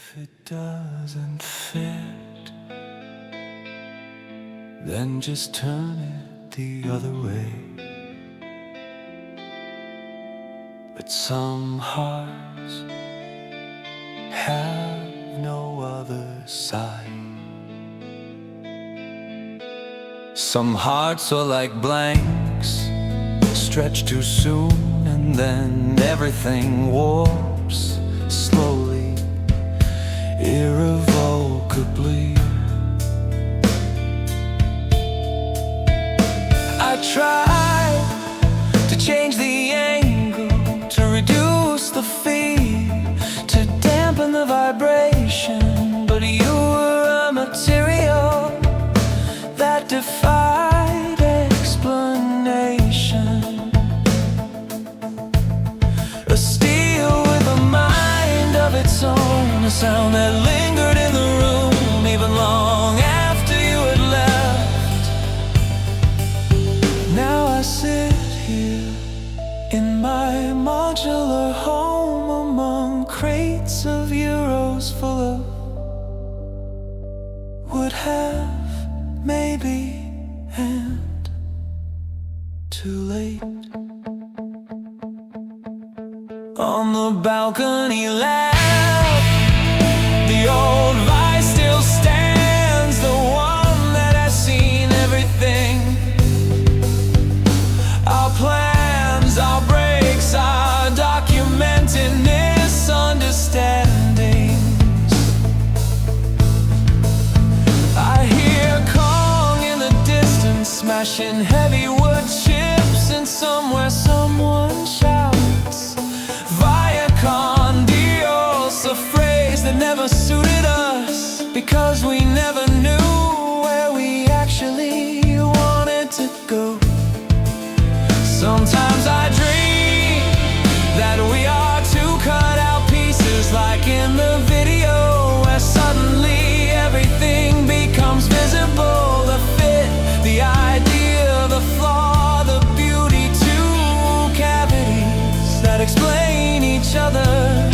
If it doesn't fit, then just turn it the other way. But some hearts have no other side. Some hearts are like blanks, stretch too soon, and then everything warps slowly, irrevocably. I tried to change the angle, to reduce the feed, to dampen the vibration, but you were a material that defied explanation. A steel with a mind of its own, a sound that lingered in the room even long after you had left. Now I sit here in my modular home among crates of euros full of would have, maybe, and too late. On the balcony lamp, the old vise still stands, the one that has seen everything. Our plans, our breaks, our documented misunderstandings. I hear Kong in the distance, smashing heavy wood chips, and somewhere someone shouts via con Dios, a phrase that never suited us, because we never knew where we actually wanted to go. Sometimes I dream that we are two cut out pieces, like in the video, where suddenly everything becomes visible. The fit, the idea, the flaw, the beauty, two cavities that explain each other,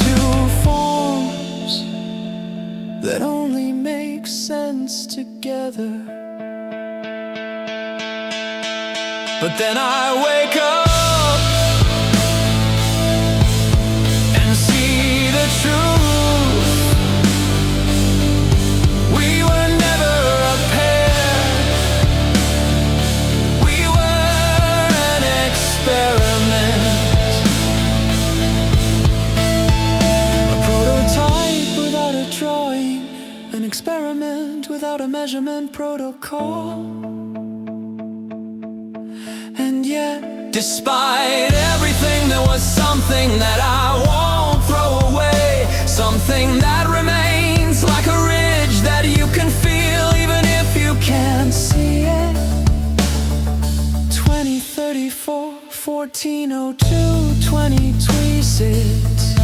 two forms that only make sense together. But then I wake up and see the truth. We were never a pair. We were an experiment. A prototype without a drawing, an experiment without a measurement protocol. And yet, despite everything, there was something that I won't throw away, something that remains like a ridge that you can feel even if you can't see it. 2034, 1402, 2026.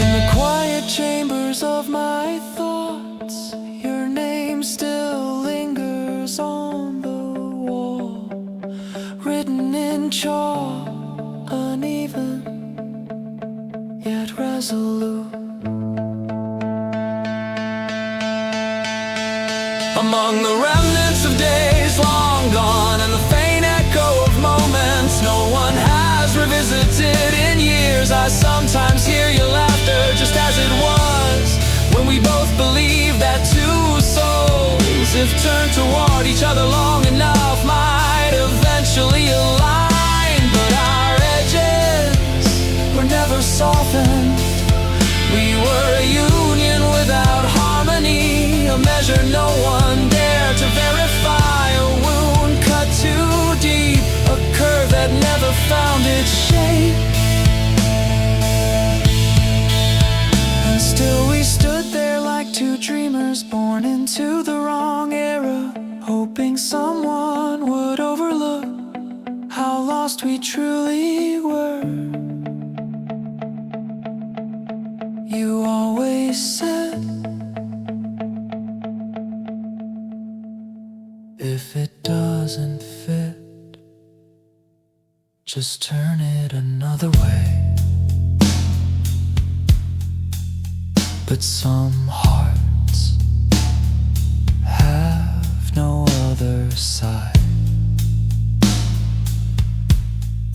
In the quiet chambers of my thoughts, your name still lingers on the wall, written in chalk, uneven yet resolute. Among the remnants of days long gone and the faint echo of moments no one has revisited in years, I sometimes hear your laughter just as it was, when we both believed that two souls, if turned toward each other long enough, might eventually align. But our edges were never softened. We were a union without harmony, a measure no one dared to verify, a wound cut too deep, a curve that never found its shape. And still we stood there like two dreamers born into the wrong era, hoping someone would overlook how lost we truly were. You always said, if it doesn't fit, just turn it another way. But some hearts have no other side.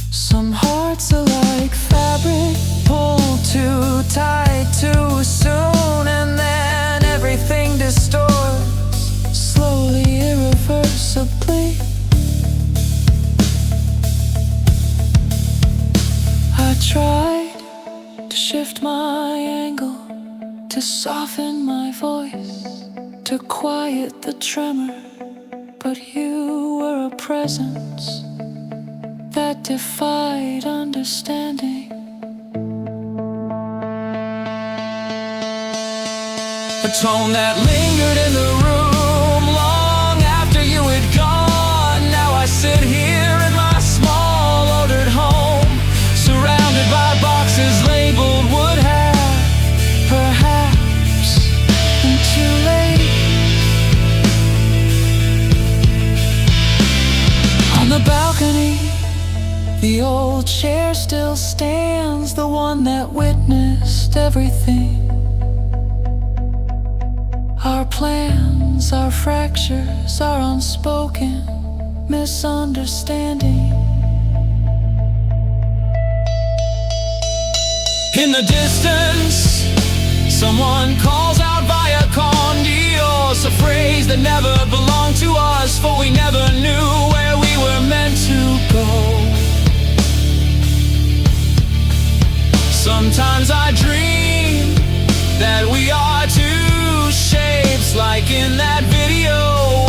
Some hearts are like fabric, pulled too tight too soon, and then everything distorts, slowly, irreversibly. I tried to shift my angle, to soften my voice, to quiet the tremor, but you were a presence that defied understanding. A tone that lingered in the room long after you had gone. Now I sit here in my small ordered home, surrounded by boxes labeled would have, perhaps, and too late. On the balcony, the old chair still stands, the one that witnessed everything. Our plans, our fractures, our unspoken misunderstanding. In the distance, someone calls out via con Dios, a phrase that never belonged to us, for we never knew where we were meant to go. Sometimes I dream that we are two shapes, like in that video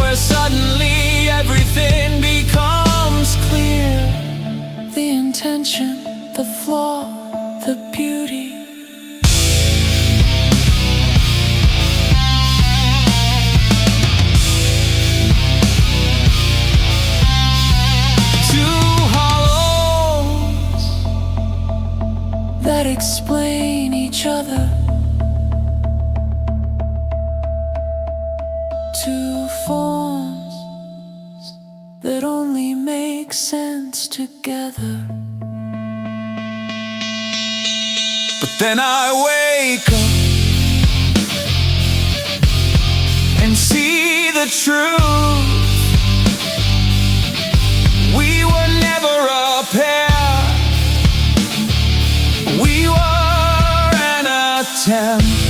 where suddenly everything becomes clear. The intention, the flaw, the beauty. That explain each other. Two forms that only make sense together. But then I wake up and see the truth. We were never a pair. We were an attempt